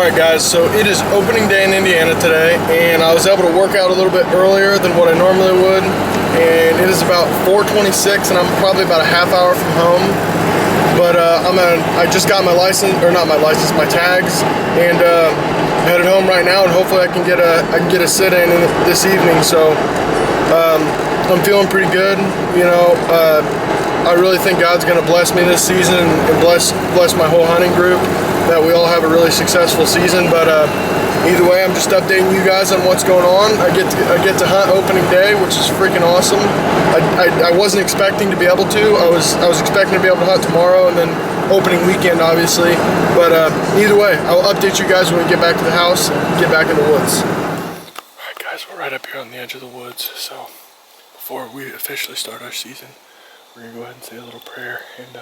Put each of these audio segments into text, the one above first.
Alright guys, so it is opening day in Indiana today, and I was able to work out a little bit earlier than what I normally would, and it is about 4:26 and I'm probably about a half hour from home. But I just got my license, or not my license, my tags, and headed home right now, and hopefully I can get a sit-in this evening. So I'm feeling pretty good. You know, I really think God's going to bless me this season and bless my whole hunting group, that we all have a really successful season. But either way, I'm just updating you guys on what's going on. I get to hunt opening day, which is freaking awesome. I wasn't expecting to be able to. I was expecting to be able to hunt tomorrow and then opening weekend, obviously. But either way, I'll update you guys when we get back to the house and get back in the woods. All right, guys, we're right up here on the edge of the woods. So before we officially start our season, we're gonna go ahead and say a little prayer and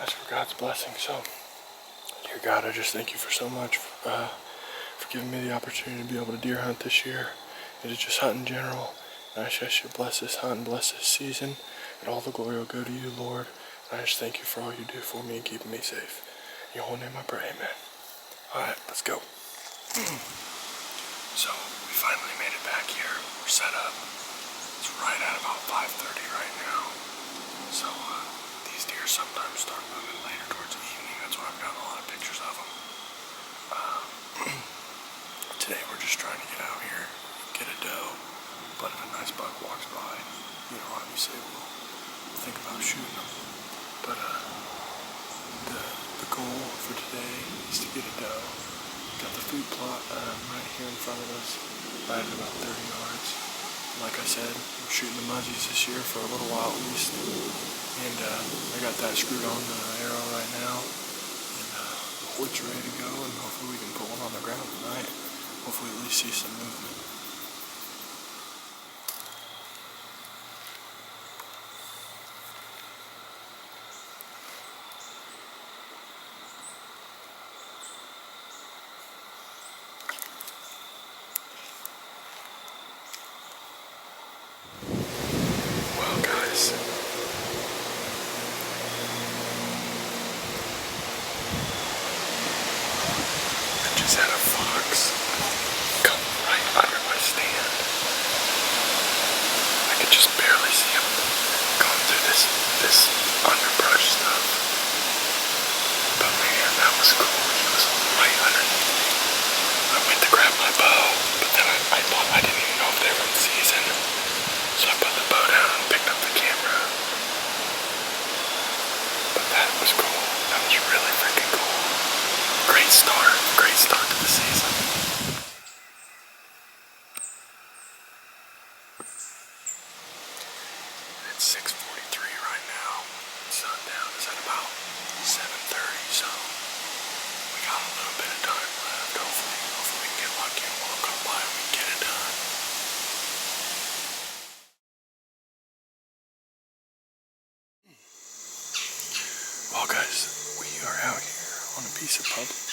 ask for God's blessing. So, dear God, I just thank you for so much. For giving me the opportunity to be able to deer hunt this year and to just hunt in general. And I just ask you to bless this hunt and bless this season, and all the glory will go to you, Lord. And I just thank you for all you do for me and keeping me safe. In your holy name I pray, amen. Alright, let's go. So, we finally made it back here. We're set up. It's right at about 5:30 right now. So, these deer sometimes start moving later towards the evening. That's why I've got a lot of pictures of them. Today we're just trying to get out here, get a doe, but if a nice buck walks by, you know, obviously we'll think about shooting them. But the goal for today is to get a doe. Got the food plot right here in front of us, right at about 30 yards. Like I said, I'm shooting the muzzies this year for a little while at least, and I got that screwed on the arrow right now, and the hood's ready to go, and hopefully we can put one on the ground tonight. Hopefully at least see some movement. Well, guys, I just had a fox come right under my stand. I could just barely see him going through this underbrush stuff. But man, that was cool. He was right underneath me. I went to grab my bow, but then I thought I didn't even know if they were in season. So I put the bow down and picked up the camera. But that was cool. That was really freaking cool. Great start to the season. It's 6:43 right now. Sundown is at about 7:30, so we got a little bit of time left. Hopefully we can get lucky and we'll come by and we can get it done. Well, guys, we are out here on a piece of public.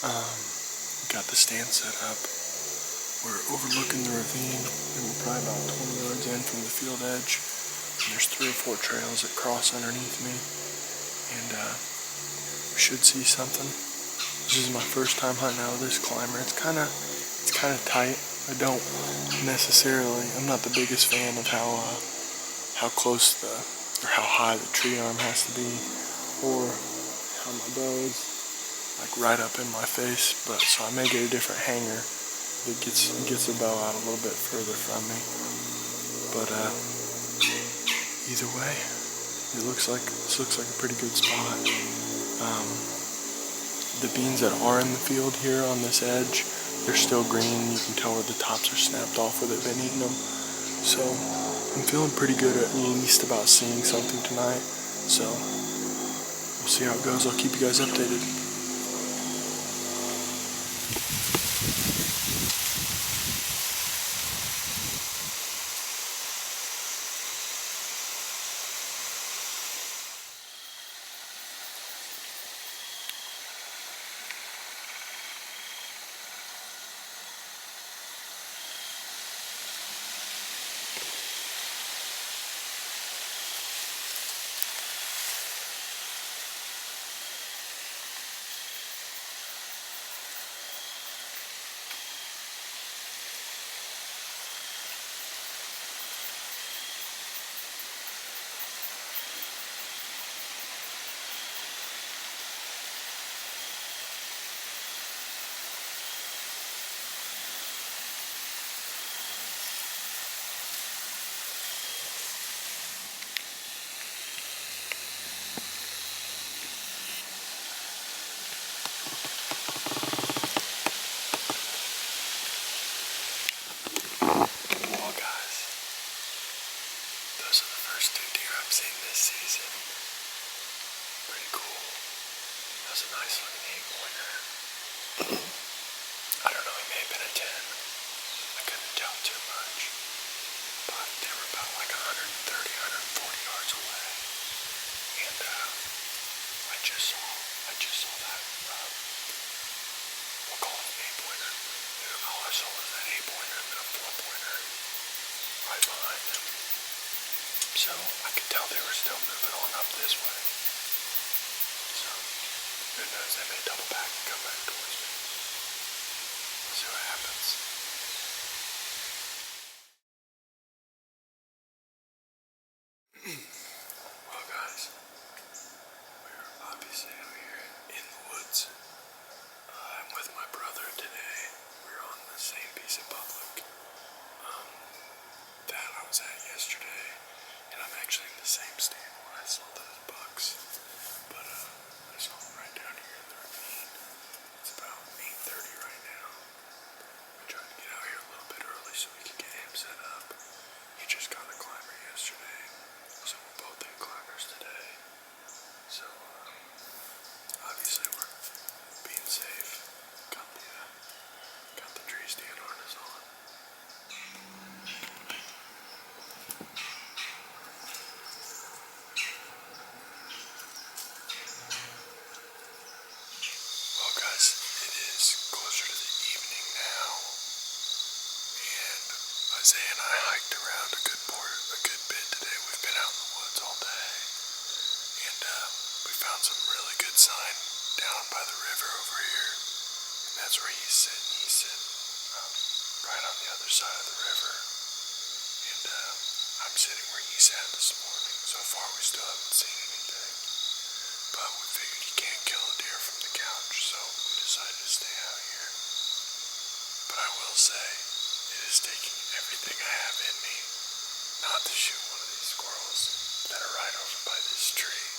We got the stand set up. We're overlooking the ravine, and we're probably about 20 yards in from the field edge. And there's 3 or 4 trails that cross underneath me, and we should see something. This is my first time hunting out of this climber. It's kind of tight. I'm not the biggest fan of how close or how high the tree arm has to be, or how my bow is like right up in my face. But so I may get a different hanger that gets the bow out a little bit further from me. But either way, this looks like a pretty good spot. The beans that are in the field here on this edge, they're still green. You can tell where the tops are snapped off where they've been eating them. So I'm feeling pretty good at least about seeing something tonight. So we'll see how it goes. I'll keep you guys updated. Pretty cool. That's a nice looking 8-pointer. I don't know, he may have been a 10. I couldn't tell too much. But they were about like 130, 140 yards away. And I just saw that, we'll call it an 8-pointer. All I saw was that 8-pointer and then a 4-pointer right behind them. So I could tell they were still moving on up this way. So who knows, they may double back and come back towards me. We'll see what happens. Well guys, we're obviously out here in the woods. I'm with my brother today. We're on the same piece of public that I was at yesterday, and I'm actually in the same stand where I saw those bucks. But I saw them right down here in the ravine. It's about 8:30 right now. We tried to get out here a little bit early so we could get him set up. He just got a climber yesterday, so we're both in climbers today. So obviously we're being safe. Got the tree stand harness on. Well guys, it is closer to the evening now, and Isaiah and I hiked around a good bit today. We've been out in the woods all day, and we found some really good sign down by the river over here, and that's where he's sitting. He's sitting right on the other side of the river, and I'm sitting where he sat this morning. So far we still haven't seen anything, but we figured you can't kill a deer from the couch, so we decided to stay out here. But I will say, it is taking everything I have in me not to shoot one of these squirrels that are right over by this tree.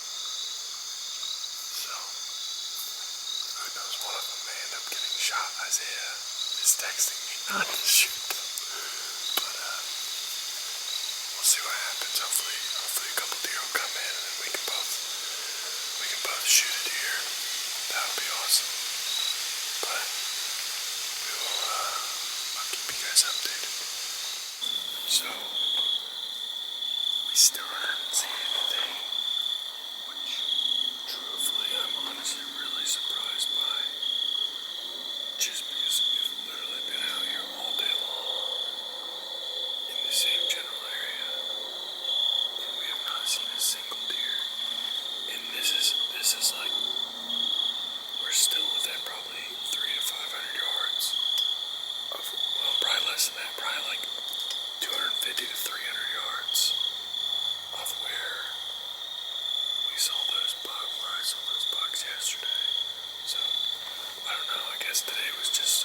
So, who knows, one of them may end up getting shot. Isaiah is texting me not to shoot them. But we'll see what happens. Hopefully a couple deer will come in and then we can both shoot a deer. That would be awesome. But I'll keep you guys updated. So, we still haven't seen anything, which truthfully I'm honestly really surprised by. Just because we've literally been out here all day long in the same general area, and we have not seen a single deer. And this is like, we're still within probably 300 to 500 yards of, well, probably less than that, probably like 250 to 300 yards of where I saw those bucks yesterday. So, I don't know, I guess today was just